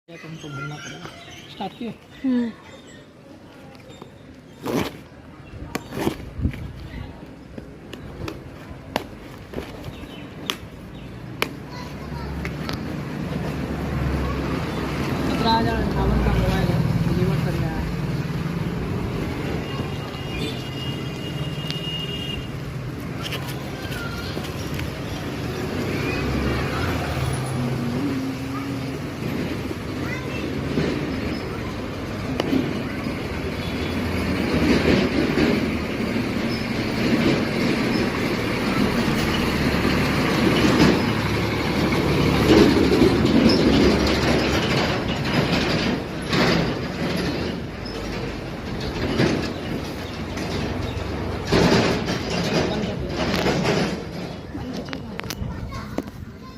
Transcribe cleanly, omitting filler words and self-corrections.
तुमको भरना पड़ेगा। स्टार्ट किए $17,058 का मोबाइल है, डिलीवर कर रहा है।